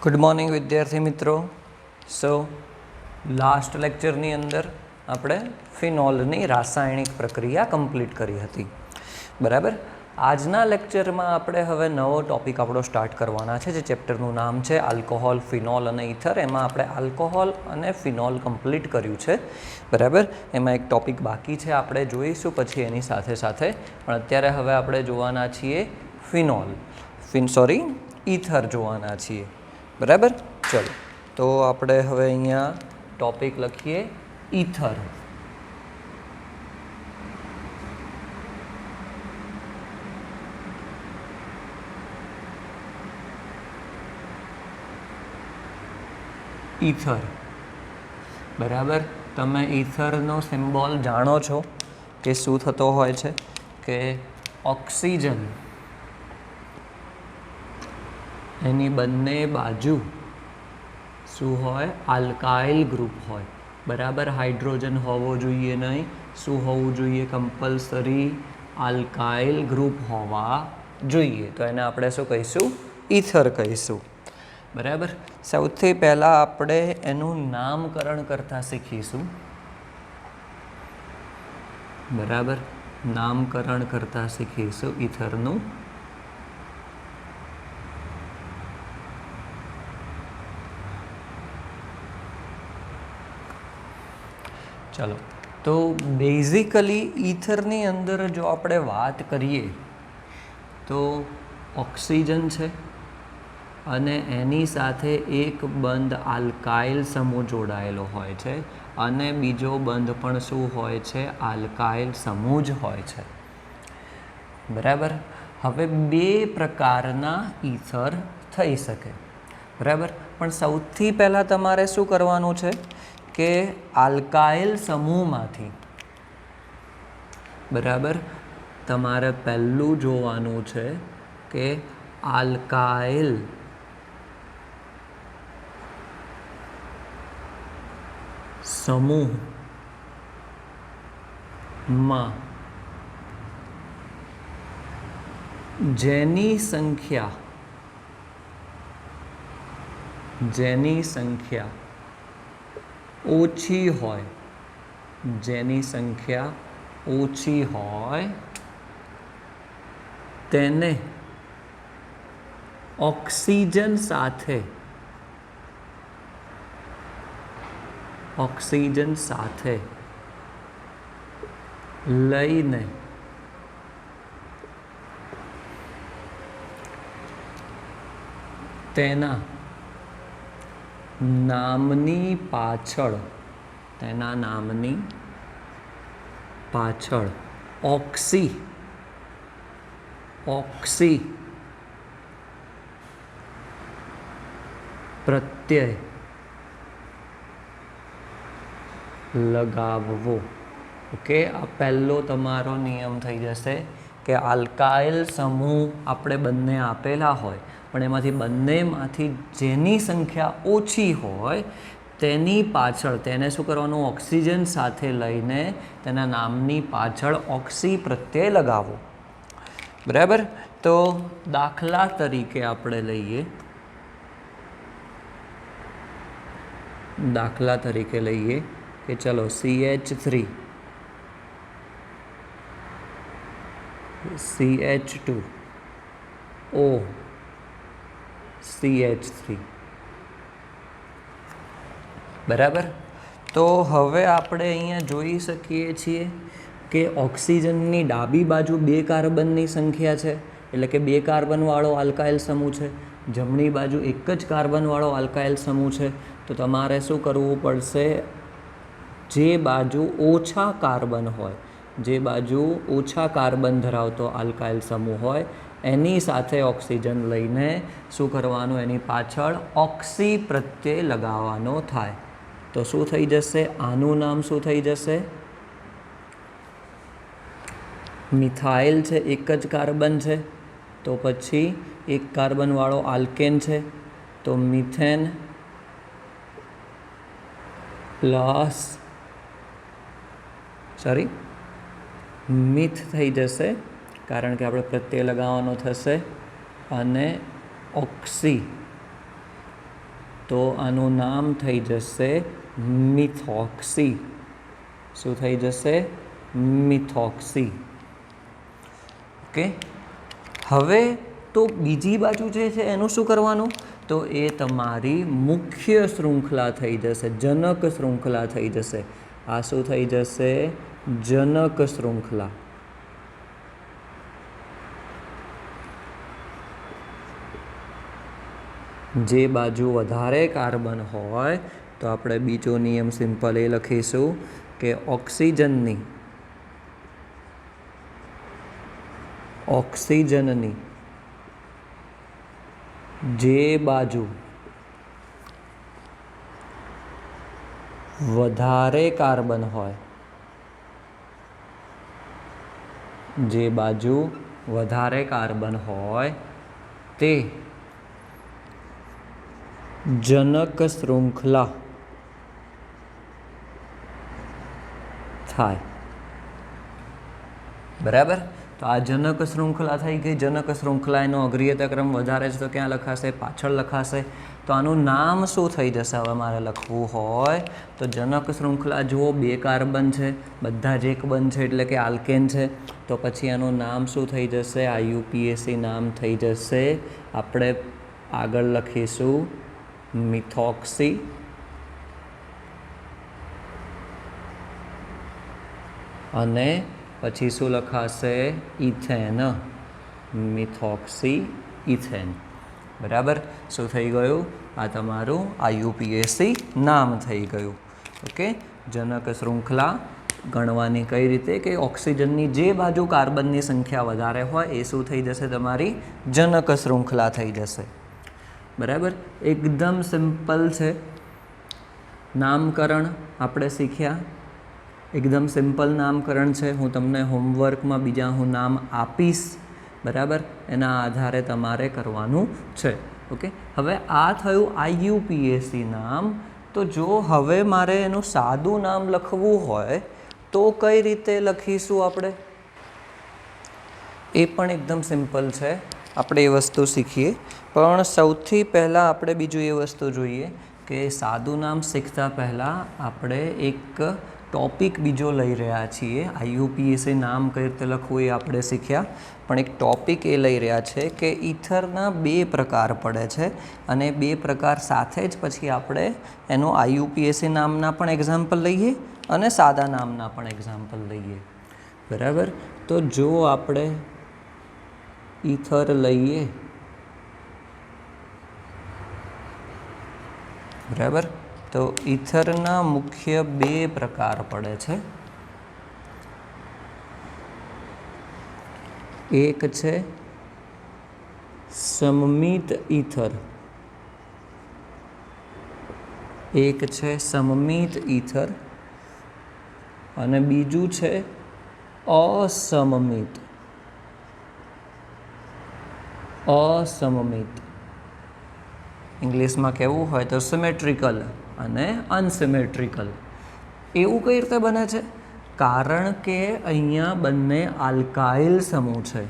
Good morning વિદ્યાર્થી મિત્રો. સો last લેક્ચરની અંદર આપણે ફિનોલની રાસાયણિક પ્રક્રિયા કમ્પ્લીટ કરી હતી, બરાબર. આજના લેક્ચરમાં આપણે હવે નવો ટૉપિક આપણો સ્ટાર્ટ કરવાના છે, જે ચેપ્ટરનું નામ છે આલ્કોહોલ, ફિનોલ અને ઇથર. એમાં આપણે આલ્કોહોલ અને ફિનોલ કમ્પ્લીટ કર્યું છે, બરાબર. એમાં એક ટૉપિક બાકી છે, આપણે જોઈશું પછી એની સાથે સાથે. પણ અત્યારે હવે આપણે જોવાના છીએ ઇથર જોવાના છીએ, બરાબર. ચલો, તો આપણે હવે અહીંયા ટૉપિક લખીએ ઇથર. ઇથર, બરાબર. તમે ઇથરનો સિમ્બોલ જાણો છો કે શું થતો હોય છે, કે ઓક્સિજન એની બંને બાજુ શું હોય, આલ્કાઇલ ગ્રુપ હોય, બરાબર. હાઇડ્રોજન હોવો જોઈએ નહીં, શું હોવું જોઈએ, કમ્પલસરી આલ્કાઇલ ગ્રુપ હોવા જોઈએ. તો એને આપણે શું કહીશું, ઇથર કહીશું, બરાબર. સૌથી પહેલાં આપણે એનું નામકરણ કરતાં શીખીશું, બરાબર. નામકરણ કરતાં શીખીશું ઇથરનું. ચલો, તો બેઝિકલી ઇથરની અંદર જો આપણે વાત કરીએ તો ઓક્સિજન છે અને એની સાથે એક બંધ આલ્કાઇલ સમૂહ જોડાયેલો હોય છે, અને બીજો બંધ પણ શું હોય છે, આલ્કાઇલ સમૂહ જ હોય છે, બરાબર. હવે બે પ્રકારના ઇથર થઈ શકે, બરાબર. પણ સૌથી પહેલાં તમારે શું કરવાનું છે કે આલ્કાઇલ સમૂહમાંથી, બરાબર, તમારે પહેલું જોવાનું છે કે આલ્કાઇલ સમૂહમાં જેની સંખ્યા ઓછી હોય, તેને ઓક્સિજન સાથે લઈને તેના નામની પાછળ ઓક્સી પ્રત્યય લગાવવો. ઓકે, આ પહેલો તમારો નિયમ થઈ જશે કે આલ્કાઇલ સમૂહ આપણે બંને આપેલા હોય, પણ એમાંથી બંનેમાંથી જેની સંખ્યા ઓછી હોય તેની પાછળ તેને શું કરવાનું, ઓક્સિજન સાથે લઈને તેના નામની પાછળ ઓક્સી પ્રત્યય લગાવો, બરાબર. તો દાખલા તરીકે આપણે લઈએ, કે ચલો CH3 CH2 O CH3, બરાબર. તો હવે આપણે અહીંયા જોઈ શકીએ છીએ કે ઓક્સિજનની ડાબી બાજુ 2 કાર્બનની સંખ્યા છે, એટલે કે 2 કાર્બનવાળો આલ્કાઇલ સમૂહ છે. જમણી બાજુ એક જ કાર્બનવાળો આલ્કાઇલ સમૂહ છે. તો તમારે શું કરવું પડશે, જે બાજુ ઓછા કાર્બન ધરાવતો આલ્કાઇલ સમૂહ હોય એની સાથે ઓક્સિજન લઈને શું કરવાનું, એની પાછળ ઓક્સી પ્રત્યય લગાવવાનો થાય. તો શું થઈ જશે, આનું નામ શું થઈ જશે, મિથાઇલ છે, એક જ કાર્બન છે, તો પછી એક કાર્બનવાળો આલ્કેન છે, તો મિથેન પ્લસ મિથ થઈ જશે, કારણ કે આપણે પ્રત્યય લગાવવાનો થશે, અને ઓક્સી તો આનું નામ થઈ જશે મિથોક્સી. શું થઈ જશે? મિથોક્સી. ઓકે. હવે તો બીજી બાજુ જે છે એનું શું કરવાનું? તો એ તમારી મુખ્ય શૃંખલા થઈ જશે, જનક શૃંખલા થઈ જશે. આ શું થઈ જશે? જનક શૃંખલા. જે બાજુ વધારે કાર્બન હોય તો આપણે બીજો નિયમ સિમ્પલ એ લખીશું કે ઓક્સિજનની જે બાજુ વધારે કાર્બન હોય, જે બાજુ વધારે કાર્બન હોય તે જનક શૃંખલા થાય. બરાબર. તો આ જનક શૃંખલા થઈ ગઈ. જનક શૃંખલા એનો અગ્રીયતા ક્રમ વધારે છે તો ક્યાં લખાશે? પાછળ લખાશે. તો આનું નામ શું થઈ જશે? હવે મારે લખવું હોય તો જનક શૃંખલા જુઓ, 2 કાર્બન છે, બધા જ એક બંધ છે એટલે કે આલ્કેન છે. તો પછી આનું નામ શું થઈ જશે? IUPAC નામ થઈ જશે. આપણે આગળ લખીશું મિથોક્સી. અને પછી શું લખાશે? ઇથેન. Methoxy ethane. બરાબર. શું થઈ ગયું? આ તમારું IUPAC નામ થઈ ગયું. ઓકે. જનક શૃંખલા ગણવાની કઈ રીતે? કે ઓક્સિજનની જે બાજુ કાર્બનની સંખ્યા વધારે હોય એ શું થઈ જશે? તમારી જનક શૃંખલા થઈ જશે. બરાબર. એકદમ સિમ્પલ છે. નામકરણ આપણે શીખ્યા. એકદમ સિમ્પલ નામકરણ છે. હું તમને હોમવર્કમાં બીજા હું નામ આપીશ. બરાબર. એના આધારે તમારે કરવાનું છે. ઓકે. હવે આ થયું IUPAC નામ. તો જો હવે મારે એનું સાદું નામ લખવું હોય તો કઈ રીતે લખીશું આપણે? એ પણ એકદમ સિમ્પલ છે. આપણે એ વસ્તુ શીખીએ. પણ સૌથી પહેલાં આપણે બીજું એ વસ્તુ જોઈએ કે સાદું નામ શીખતા પહેલાં આપણે એક ટોપિક બીજો લઈ રહ્યા છીએ. IUPAC નામ કઈ રીતે લખવું એ આપણે શીખ્યા, પણ એક ટોપિક એ લઈ રહ્યા છે કે ઈથરના 2 પ્રકાર પડે છે અને 2 પ્રકાર સાથે જ પછી આપણે એનું IUPAC નામના પણ એક્ઝામ્પલ લઈએ અને સાદા નામના પણ એક્ઝામ્પલ લઈએ. બરાબર. તો જો આપણે ઈથર લઈએ, બરાબર, તો ઈથરના મુખ્ય 2 પ્રકાર પડે છે. એક છે સમમિત ઈથર, એક છે સમમિત ઈથર અને બીજું છે અસમમિત. ઇંગ્લિશમાં કહેવું હોય તો સિમેટ્રિકલ અને અનસિમેટ્રિકલ. એવું કઈ રીતે બને છે? કારણ કે અહીંયા બંને આલ્કાઇલ સમૂહ છે.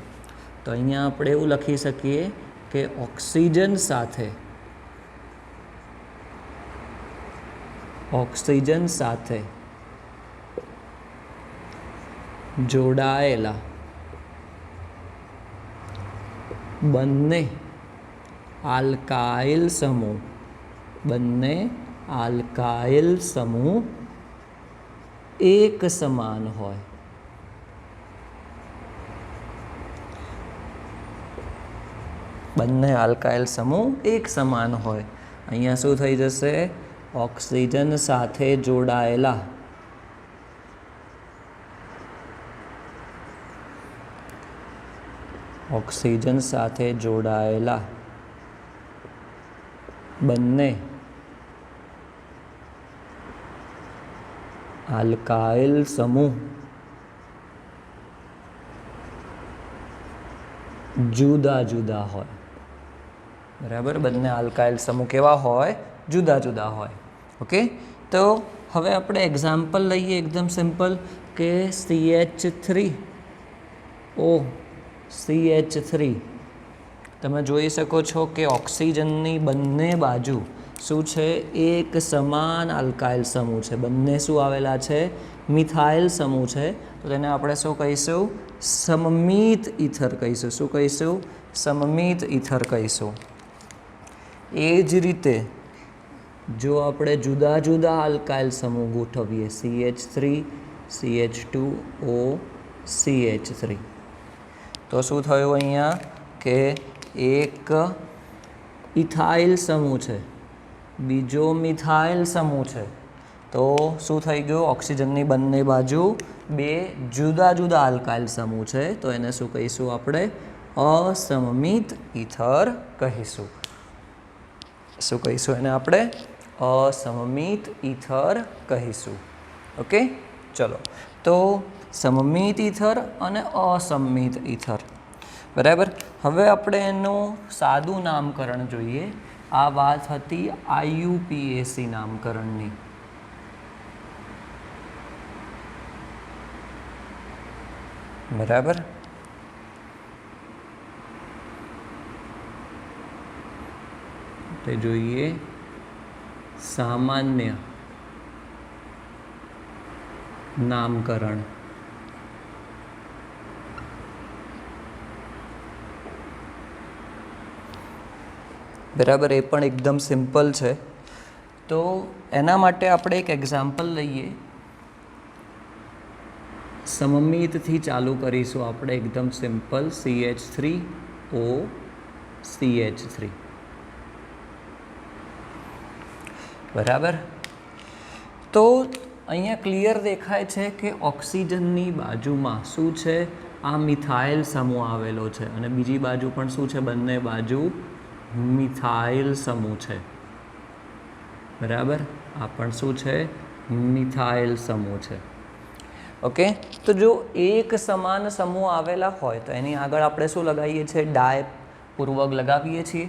તો અહીંયા આપણે એવું લખી શકીએ કે ઓક્સિજન સાથે જોડાયેલા બંને આલ્કાઇલ સમૂહ એક સમાન હોય. બંને આલ્કાઇલ સમૂહ એક સમાન હોય. અહીંયા શું થઈ જશે? ઓક્સિજન સાથે જોડાયેલા બંને આલ્કાઇલ સમૂહ જુદા જુદા હોય. બરાબર. બંને આલ્કાઇલ સમૂહ કેવા હોય? જુદા જુદા હોય. ઓકે. તો હવે આપણે એક્ઝામ્પલ લઈએ એકદમ સિમ્પલ કે CH3. તમે જોઈ શકો છો કે ઓક્સિજનની બંને બાજુ શું છે? એક સમાન આલ્કાઇલ સમૂહ છે. બંને શું આવેલા છે? મિથાઇલ સમૂહ છે. તો તેને આપણે શું કહીશું? સમમિત ઈથર કહીશું. શું કહીશું? સમમિત ઈથર કહીશું. એ જ રીતે જો આપણે જુદા જુદા આલ્કાઇલ સમૂહ ગોઠવીએ, CH3 CH2O CH3, તો શું થયું અહીંયા કે એક ઇથાઇલ સમૂહ છે, બીજો મિથાઇલ સમૂહ છે. તો શું થઈ ગયું? ઓક્સિજનની બંને બાજુ બે જુદા જુદા આલ્કાઇલ સમૂહ છે. તો એને શું કહીશું આપણે? અસમમિત ઈથર કહીશું. શું કહીશું એને આપણે? અસમમિત ઈથર કહીશું. ઓકે, ચલો. તો સમમિત ઈથર અને અસમમિત ઈથર, બરાબર. હવે આપણે એનું સાદું નામકરણ જોઈએ. આ વાત હતી IUPAC નામકરણની. બરાબર. તે જોઈએ સામાન્ય નામકરણ. બરાબર, એ પણ એકદમ સિમ્પલ છે. તો એના માટે આપણે એક એક્ઝામ્પલ લઈએ. સમમિતથી ચાલુ કરીશું આપણે, એકદમ સિમ્પલ. CH3O CH3, બરાબર. તો અહીંયા ક્લિયર દેખાય છે કે ઓક્સિજનની બાજુમાં શું છે? આ મિથાઇલ સમૂહ આવેલો છે અને બીજી બાજુ પણ શું છે? બંને બાજુ મિથાઇલ સમૂહ છે. બરાબર, આ પણ શું છે? મિથાઇલ સમૂહ છે. ઓકે, તો જો એક સમાન સમૂહ આવેલા હોય તો એની આગળ આપણે શું લગાવીએ છીએ? ડાય પૂર્વક લગાવીએ છીએ.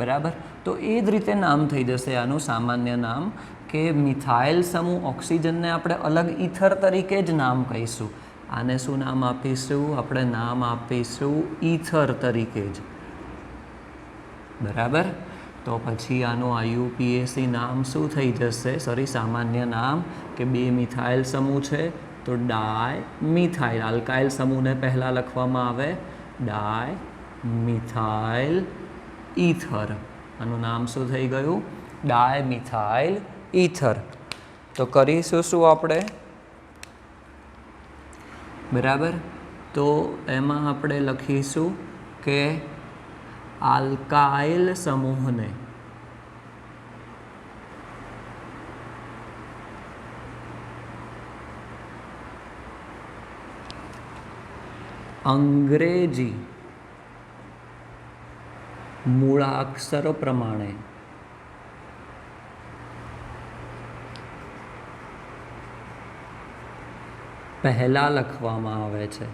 બરાબર, તો એ જ રીતે નામ થઈ જશે આનું સામાન્ય નામ, કે મિથાઇલ સમૂહ ઓક્સિજનને આપણે અલગ ઈથર તરીકે જ નામ કહીશું. આને શું નામ આપીશું? આપણે નામ આપીશું ઈથર તરીકે જ. બરાબર, તો પછી આનું IUPAC નામ શું થઈ જશે? સોરી, સામાન્ય નામ, કે બે મિથાઇલ સમૂહ છે તો ડાય મિથાઇલ. આલ્કાઇલ સમૂહને પહેલાં લખવામાં આવે ડાય મિથાઇલ ઈથર. આનું નામ શું થઈ ગયું? ડાય મિથાઇલ ઈથર. તો કરીશું શું આપણે? બરાબર, તો એમાં આપણે લખીશું કે આલ્કાઇલ સમૂહને અંગ્રેજી મૂળાક્ષર પ્રમાણે પહેલા લખવામાં આવે છે.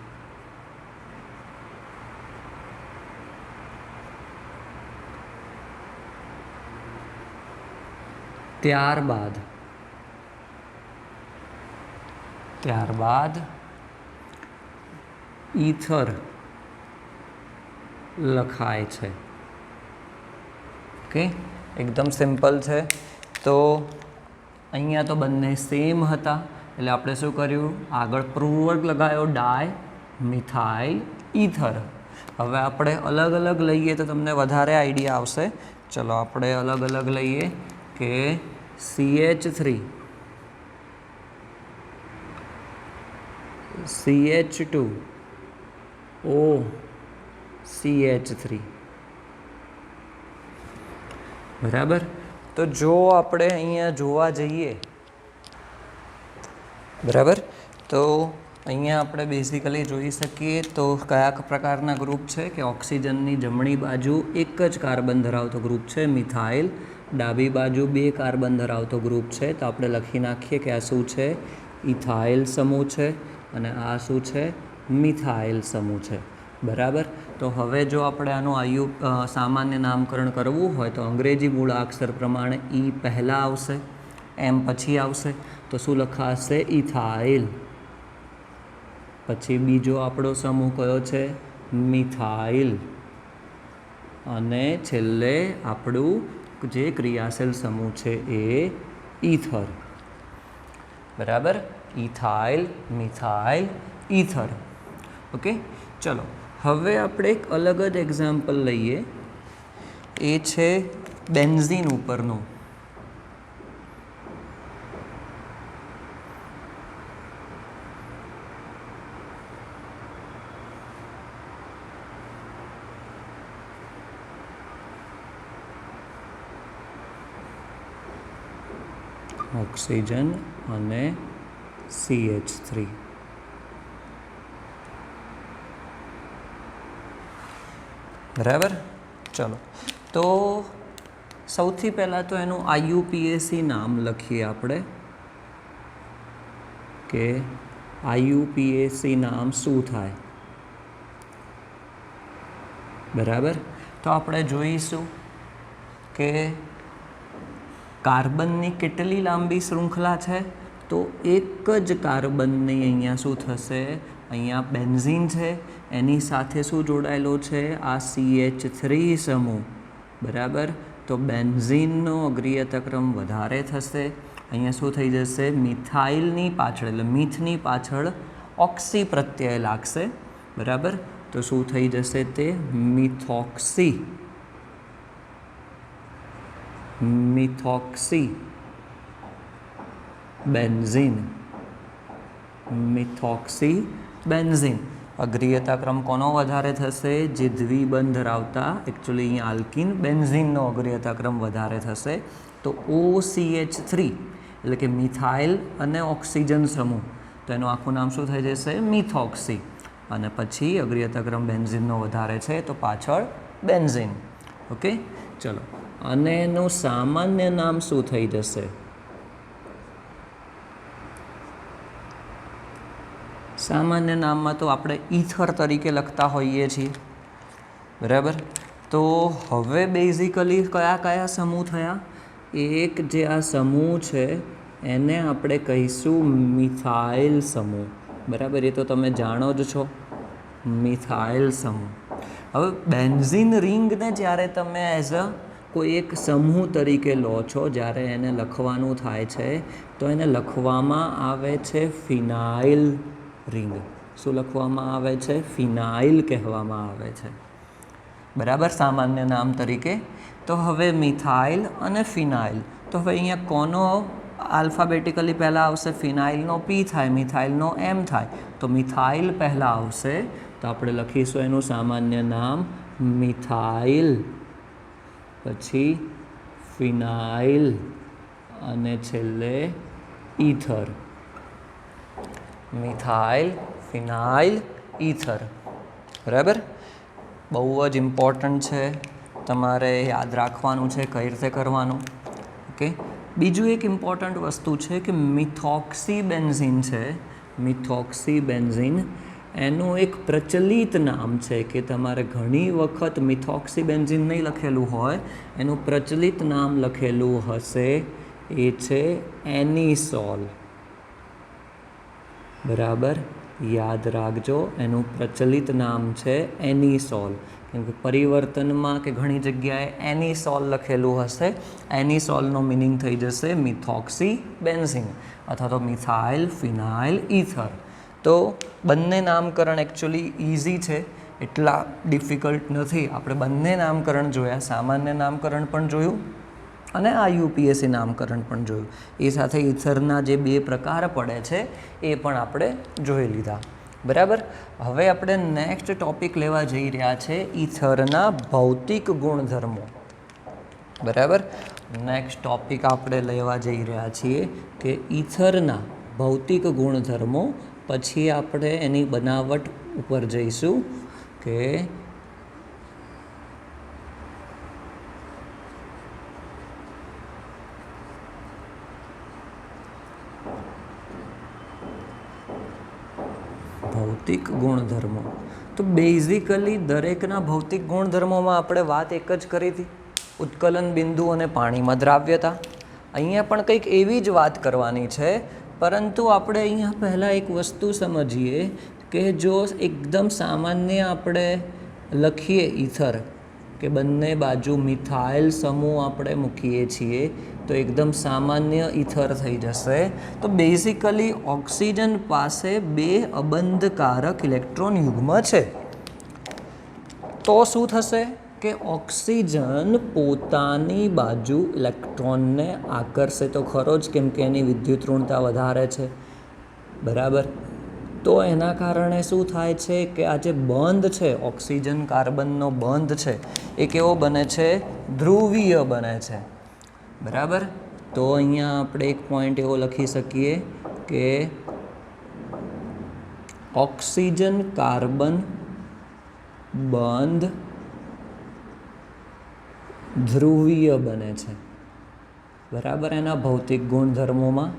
ત્યારબાદ ઈથર લખાય છે. ઓકે, એકદમ સિમ્પલ છે. તો અહીંયા તો બંને સેમ હતા એટલે આપણે શું કર્યું? આગળ પૂર્વક લગાવ્યો ડાય મિથાઇલ ઈથર. હવે આપણે અલગ અલગ લઈએ તો તમને વધારે આઈડિયા આવશે. ચલો આપણે અલગ અલગ લઈએ કે CH3 CH2O CH3. બરાબર, તો જો આપણે અહીંયા જોવા જઈએ, બરાબર, તો અહીંયા આપણે બેઝિકલી જોઈ શકીએ તો કયા પ્રકારના ગ્રુપ છે કે ઓક્સિજનની જમણી બાજુ એક જ કાર્બન ધરાવતો ગ્રુપ છે મિથાઇલ, ડાબી બાજુ 2 કાર્બન ધરાવતો ગ્રુપ છે. તો આપણે લખી નાખીએ કે આ શું છે? ઇથાઇલ સમૂહ છે અને આ શું છે? મિથાઇલ સમૂહ છે. બરાબર, તો હવે જો આપણે આનું સામાન્ય નામકરણ કરવું હોય તો અંગ્રેજી મૂળાક્ષર પ્રમાણે E પહેલાં આવશે, M પછી આવશે. તો શું લખાશે? ઇથાઇલ. પછી બીજો આપણો સમૂહ કયો છે? મિથાઇલ. અને છેલ્લે આપણું જે ક્રિયાશીલ સમૂહ છે એ ઈથર. બરાબર, ઇથાઇલ, મિથાઇલ, ઈથર. ઓકે, ચલો હવે આપણે એક અલગ જ એક્ઝામ્પલ લઈએ, એ છે બેન્ઝીન ઉપરનું. ઓક્સિજન અને CH3. બરાબર, ચલો તો સૌથી પહેલાં તો એનું IUPAC નામ લખીએ આપણે કે IUPAC નામ શું થાય. બરાબર, તો આપણે જોઈશું કે કાર્બનની કેટલી લાંબી શૃંખલા છે, તો એક જ કાર્બનની અહીંયા શું થશે, અહીંયા બેન્ઝીન છે, એની સાથે શું જોડાયેલો છે, આ CH3 સમૂહ. બરાબર, તો બેન્ઝીનનો અગ્રીયતા ક્રમ વધારે થશે. અહીંયા શું થઈ જશે, મિથાઇલની પાછળ એટલે મીથની પાછળ ઓક્સી પ્રત્યય લાગશે. બરાબર, તો શું થઈ જશે, તે મિથોક્સી બેન્ઝીન. Methoxy benzene. અગ્રીયતા ક્રમ કોનો વધારે થશે, જે દ્વિબંધ ધરાવતા, એકચ્યુઅલી અહીંયા આલ્કીન બેન્ઝીનનો અગ્રીયતા ક્રમ વધારે થશે. તો OCH3 એટલે કે મિથાઇલ અને ઓક્સિજન સમૂહ, તો એનું આખું નામ શું થઈ જશે, મિથોક્સી. અને પછી અગ્રીયતા ક્રમ બેન્ઝીનનો વધારે છે તો પાછળ બેન્ઝીન. ઓકે, ચલો, અને એનું સામાન્ય નામ શું થઈ જશે, સામાન્ય નામમાં તો આપણે ઈથર તરીકે લખતા હોઈએ છીએ. બરાબર, તો હવે બેઝિકલી કયા કયા સમૂહ થયા, એક જે આ સમૂહ છે એને આપણે કહીશું મિથાઇલ સમૂહ. બરાબર, એ તો તમે જાણો જ છો, મિથાઇલ સમૂહ. હવે બેન્ઝીન રિંગને જ્યારે તમે એઝ અ કોઈ એક સમૂહ તરીકે લો છો, જ્યારે એને લખવાનું થાય છે તો એને લખવામાં આવે છે ફિનાઇલ રિંગ. શું લખવામાં આવે છે, ફિનાઇલ કહેવામાં આવે છે. બરાબર, સામાન્ય નામ તરીકે. તો હવે મિથાઇલ અને ફિનાઇલ, તો હવે અહીંયા કોનો આલ્ફાબેટિકલી પહેલાં આવશે, ફિનાઇલનો P થાય, મિથાઇલનો M થાય, તો મિથાઇલ પહેલાં આવશે. તો આપણે લખીશું એનું સામાન્ય નામ મિથાઇલ, પછી ફિનાઇલ અને છેલ્લે ઈથર. મિથાઇલ, ફિનાઇલ, ઈથર. બરાબર, બહુ જ ઇમ્પોર્ટન્ટ છે, તમારે યાદ રાખવાનું છે કઈ રીતે કરવાનું. ઓકે, બીજું એક ઇમ્પોર્ટન્ટ વસ્તુ છે કે મિથોક્સી બેન્ઝીન છે, મિથોક્સી બેન્ઝીન એનું એક પ્રચલિત નામ છે, કે તમારે ઘણી વખત મિથોક્સી બેન્ઝીન નહીં લખેલું હોય, એનું પ્રચલિત નામ લખેલું હશે, એ છે એનિસોલ. બરાબર, યાદ રાખજો, એનું પ્રચલિત નામ છે એનિસોલ. કેમ કે પરિવર્તનમાં કે ઘણી જગ્યાએ એનિસોલ લખેલું હશે, એનિસોલનો મિનિંગ થઈ જશે મિથોક્સી બેન્ઝીન અથવા તો મિથાઇલ, ફિનાઇલ, ઈથર. તો બંને નામકરણ એકચ્યુઅલી ઇઝી છે, એટલા ડિફિકલ્ટ નથી. આપણે બંને નામકરણ જોયા, સામાન્ય નામકરણ પણ જોયું અને IUPAC નામકરણ પણ જોયું. એ સાથે ઈથરના જે બે પ્રકાર પડે છે એ પણ આપણે જોઈ લીધા. બરાબર, હવે આપણે નેક્સ્ટ ટોપિક લેવા જઈ રહ્યા છે ઈથરના ભૌતિક ગુણધર્મો. બરાબર, નેક્સ્ટ ટોપિક આપણે લેવા જઈ રહ્યા છીએ કે ઈથરના ભૌતિક ગુણધર્મો. પછી આપણે એની બનાવટ ઉપર જઈશું કે ભૌતિક ગુણધર્મો. તો બેઝિકલી દરેકના ભૌતિક ગુણધર્મોમાં આપણે વાત એક જ કરી હતી, ઉત્કલન બિંદુ અને પાણીમાં દ્રાવ્યતા. અહીંયા પણ કંઈક એવી જ વાત કરવાની છે, પરંતુ આપણે અહીંયા પહેલાં એક વસ્તુ સમજીએ કે જો એકદમ સામાન્ય આપણે લખીએ ઈથર, કે બંને બાજુ મિથાઇલ સમૂહ આપણે મૂકીએ છીએ તો એકદમ સામાન્ય ઈથર થઈ જશે. તો બેઝિકલી ઓક્સિજન પાસે 2 અબંધકારક ઇલેક્ટ્રોન યુગ્મ છે. તો શું થશે કે ઓક્સિજન પોતાની બાજુ ઇલેક્ટ્રોનને આકર્ષે તો ખરો જ, કેમ કે એની વિદ્યુત ઋણતા વધારે છે. બરાબર. તો એના કારણે શું થાય છે કે આ જે બંધ છે ઓક્સિજન કાર્બનનો બંધ છે એ કેવો બને છે? ધ્રુવીય બને છે. બરાબર. તો અહીંયા આપણે એક પોઈન્ટ એવો લખી શકીએ કે ઓક્સિજન કાર્બન બંધ ધ્રુવીય બને છે. બરાબર. એના ભૌતિક ગુણધર્મોમાં.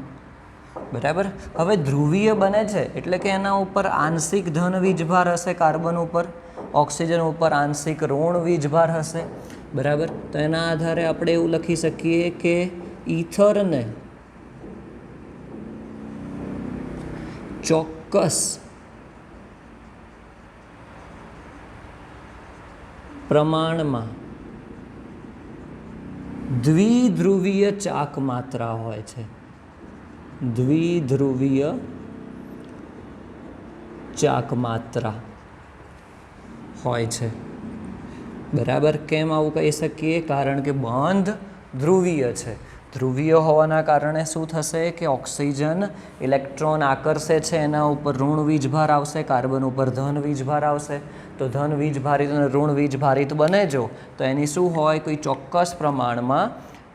બરાબર. હવે ધ્રુવીય બને છે એટલે કે એના ઉપર આંશિક ધન વીજભાર હશે, કાર્બન ઉપર, ઓક્સિજન ઉપર આંશિક ઋણ વીજભાર હશે. બરાબર. તો એના આધારે આપણે એવું લખી શકીએ કે ઈથરને ચોક્કસ પ્રમાણમાં દ્વિધ્રુવીય ચાક માત્રા હોય છે. દ્વિધ્રુવીય ચાક માત્રા હોય છે. બરાબર. કેમ આવું કહી શકીએ? કારણ કે બંધ ધ્રુવીય છે. ધ્રુવીય હોવાના કારણે શું થશે કે ઓક્સિજન ઇલેક્ટ્રોન આકર્ષે છે, એના ઉપર ઋણ વીજભાર આવશે, કાર્બન ઉપર ધન વીજભાર આવશે. તો ધન વીજભારિત અને ઋણ વીજભારિત બને જો તો એની શું હોય? કોઈ ચોક્કસ પ્રમાણમાં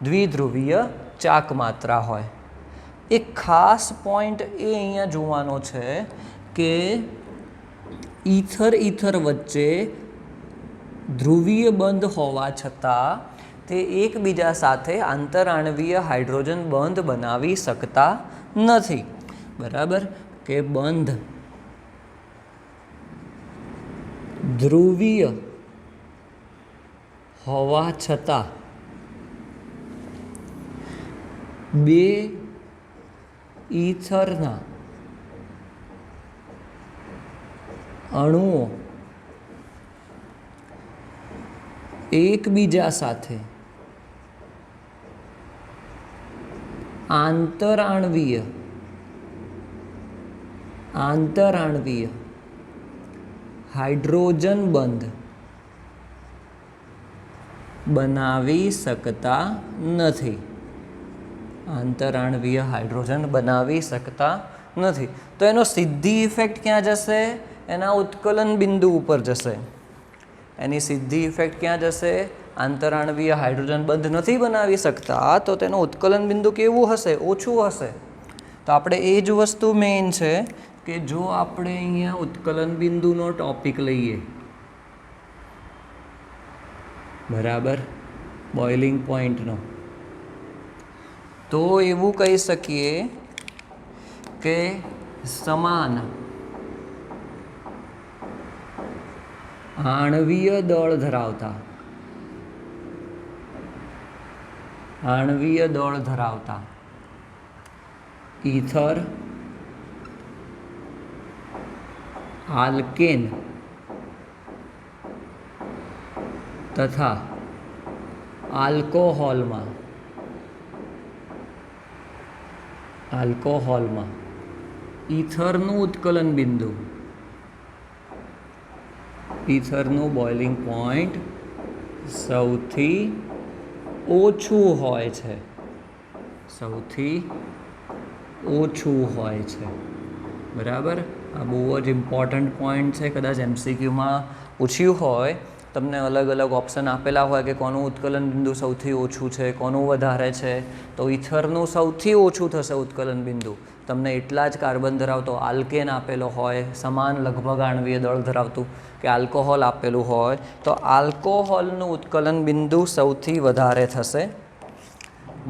દ્વિધ્રુવીય ચાક માત્રા હોય. એક ખાસ પોઈન્ટ એ અહીંયા જોવાનો છે કે ઈથર વચ્ચે ધ્રુવીય બંધ હોવા છતાં તે એકબીજા સાથે આંતરાણવીય હાઇડ્રોજન બંધ બનાવી શકતા નથી. બરાબર. કે બંધ ધ્રુવીય હોવા છતાં 2 ઈથરના અણુઓ એકબીજા સાથે આંતરાણવીય હાઇડ્રોજન બંધ બનાવી શકતા નથી. આંતરાણવીય હાઇડ્રોજન બનાવી શકતા નથી. તો એનો સીધી ઇફેક્ટ ક્યાં જશે? એના ઉત્કલન બિંદુ ઉપર જશે. એની સીધી ઇફેક્ટ ક્યાં જશે? આંતરાણવીય હાઇડ્રોજન બંધ નથી બનાવી શકતા તો તેનું ઉત્કલન બિંદુ કેવું હશે? ઓછું હશે. તો આપણે એ જ વસ્તુ મેઇન છે કે જો આપણે અહીંયા ઉત્કલન બિંદુનો ટોપિક લઈએ, બરાબર, બોઇલિંગ પોઈન્ટનો, તો એવું કહી શકીએ કે સમાન આણવીય દળ ધરાવતા ઈથર, આલ્કેન તથા આલ્કોહોલમાં ઈથરનું ઉત્કલન બિંદુ, ઈથરનું બોઇલિંગ પોઈન્ટ સૌથી ઓછું હોય છે. બરાબર. આ બહુ જ ઇમ્પોર્ટન્ટ પોઈન્ટ છે. કદાચ MCQમાં પૂછ્યું હોય, તમને અલગ અલગ ઓપ્શન આપેલા હોય કે કોનું ઉત્કલન બિંદુ સૌથી ઓછું છે, કોનું વધારે છે, તો ઈથરનું સૌથી ઓછું થશે ઉત્કલન બિંદુ. તમને એટલા જ કાર્બન ધરાવતો આલ્કેન આપેલો હોય, સમાન લગભગ આણવીય દળ ધરાવતું, કે આલ્કોહોલ આપેલું હોય તો આલ્કોહોલનું ઉત્કલન બિંદુ સૌથી વધારે થશે.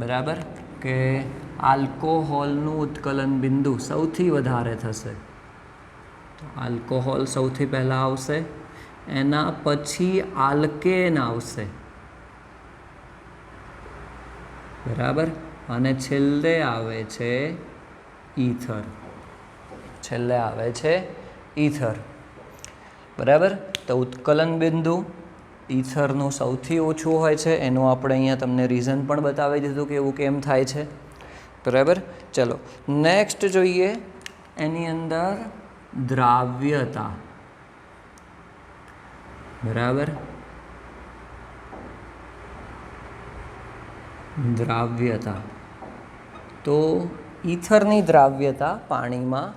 બરાબર. કે આલ્કોહોલનું ઉત્કલન બિંદુ સૌથી વધારે થશે. તો આલ્કોહોલ સૌથી પહેલાં આવશે, એના પછી આલ્કેન આવશે. બરાબર. અને છેલ્લે આવે છે ઈથર. બરાબર. તો ઉત્કલન બિંદુ ઈથરનું સૌથી ઓછું હોય છે. એનું આપણે અહીંયા તમને રીઝન પણ બતાવી દીધું કે એવું કેમ થાય છે. બરાબર. ચલો નેક્સ્ટ જોઈએ એની અંદર દ્રાવ્યતા. બરાબર. દ્રાવ્યતા. તો ઈથરની દ્રાવ્યતા પાણીમાં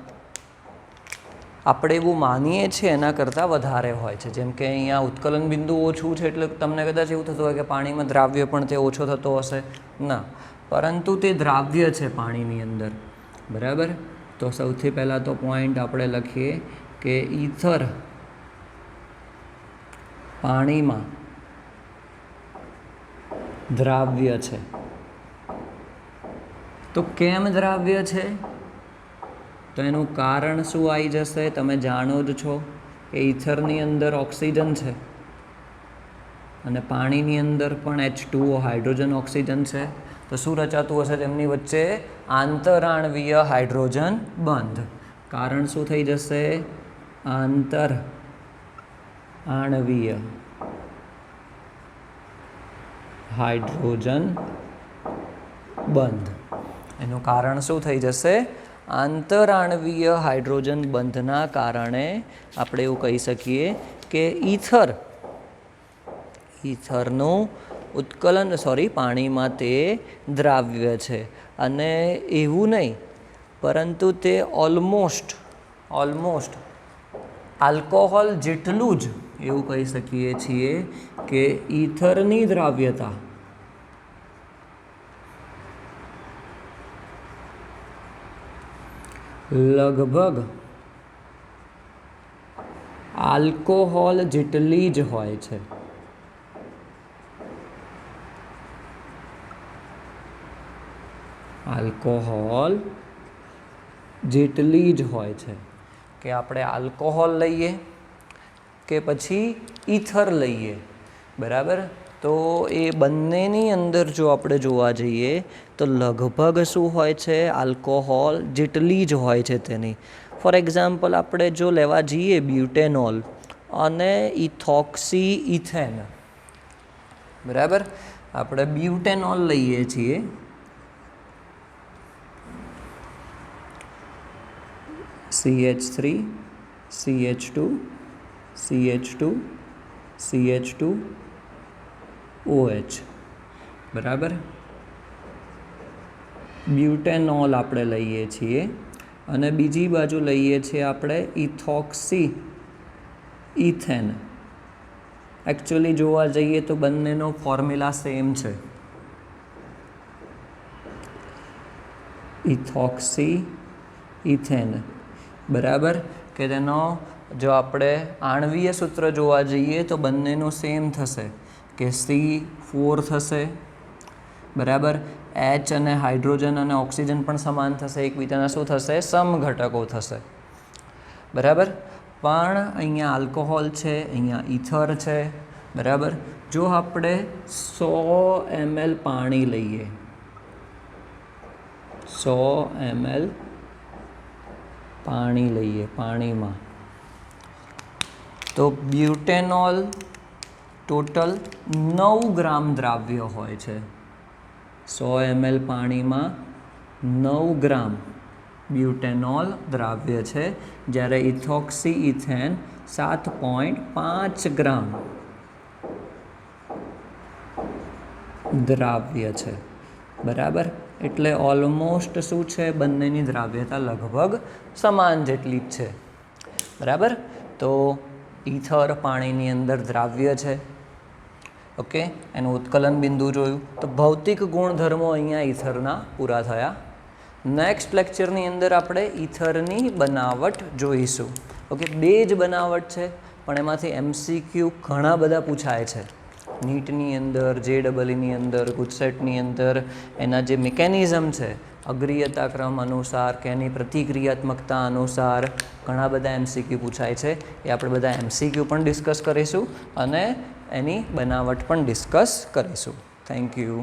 આપણે એવું માનીએ છીએ એના કરતાં વધારે હોય છે. જેમ કે અહીંયા ઉત્કલન બિંદુ ઓછું છે એટલે તમને કદાચ એવું થતું હોય કે પાણીમાં દ્રાવ્ય પણ તે ઓછો થતો હશે. ના, પરંતુ તે દ્રાવ્ય છે પાણીની અંદર. બરાબર. તો સૌથી પહેલાં તો પોઈન્ટ આપણે લખીએ કે ઈથર પાણીમાં દ્રાવ્ય છે. તો કેમ દ્રાવ્ય છે? તો એનું કારણ શું આવી જશે? તમે જાણો જ છો કે ઈથરની અંદર ઓક્સિજન છે અને પાણીની અંદર પણ H2O હાઇડ્રોજન ઓક્સિજન છે. તો શું રચાતું હશે તેમની વચ્ચે? આંતરાણવીય હાઇડ્રોજન બંધ. કારણ શું થઈ જશે? આંતરાણવીય હાઇડ્રોજન બંધ. એનું કારણ શું થઈ જશે? આંતરાણવીય હાઇડ્રોજન બંધના કારણે આપણે એવું કહી શકીએ કે ઈથરનું ઉત્કલન પાણીમાં તે દ્રાવ્ય છે. અને એવું નહીં, પરંતુ તે ઓલમોસ્ટ આલ્કોહોલ જેટલું જ એવું કહી શકીએ છીએ કે ઈથરની દ્રાવ્યતા લગભગ આલ્કોહોલ જેટલી જ હોય છે. આલ્કોહોલ જેટલી જ હોય છે. કે આપણે આલ્કોહોલ લઈએ કે પછી ઈથર લઈએ. બરાબર. તો એ બંનેની અંદર જો આપણે જોવા જઈએ તો લગભગ શું હોય છે? આલ્કોહોલ જેટલી જ હોય છે તેની. ફોર એક્ઝામ્પલ આપણે જો લેવા જઈએ બ્યુટેનોલ અને ઇથોક્સી ઇથેન. બરાબર. આપણે બ્યુટેનોલ લઈએ છીએ CH3 CH2 CH2 CH2 OH. બરાબર. બ્યુટેનોલ આપણે લઈએ છીએ અને બીજી બાજુ લઈએ છીએ આપણે ઇથોક્સી ઇથેન. એકચ્યુઅલી જોવા જઈએ તો બંનેનો ફોર્મ્યુલા સેમ છે. Ethoxy ethane. બરાબર. કે તેનો જો આપણે આણ્વીય સૂત્ર જોવા જઈએ તો બંનેનું સેમ થશે કે C4 થશે. બરાબર. H અને હાઇડ્રોજન અને ઓક્સિજન પણ સમાન થશે, એકબીજાના શું થશે? સમઘટકો થશે. બરાબર. પણ અહીંયા આલ્કોહોલ છે, અહીંયા ઈથર છે. બરાબર. જો આપણે 100 ml પાણી લઈએ, 100 ml પાણી લઈએ પાણીમાં, તો બ્યુટેનોલ ટોટલ 9 ગ્રામ દ્રાવ્ય હોય છે. 100 ml પાણીમાં 9 ગ્રામ બ્યુટેનોલ દ્રાવ્ય છે, જ્યારે ઇથોક્સી ઇથેન 7.5 ગ્રામ દ્રાવ્ય છે. બરાબર. એટલે ઓલમોસ્ટ શું છે? બંનેની દ્રાવ્યતા લગભગ સમાન જેટલી જ છે. બરાબર. તો ઈથર પાણીની અંદર દ્રાવ્ય છે. ઓકે. એનું ઉત્કલન બિંદુ જોયું. તો ભૌતિક ગુણધર્મો અહીંયા ઈથરના પૂરા થયા. નેક્સ્ટ લેક્ચરની અંદર આપણે ઈથરની બનાવટ જોઈશું. ઓકે. 2 જ બનાવટ છે પણ એમાંથી MCQ ઘણા બધા પૂછાય છે. નીટની અંદર, JEEની અંદર, ગુજસેટની અંદર એના જે મિકેનિઝમ છે અગ્રિયતા ક્રમ અનુસાર કે એની પ્રતિક્રિયાત્મકતા અનુસાર ઘણા બધા MCQ પૂછાય છે. એ આપણે બધા MCQ પણ ડિસ્કસ કરીશું અને એની બનાવટ પણ ડિસ્કસ કરીશું. Thank you.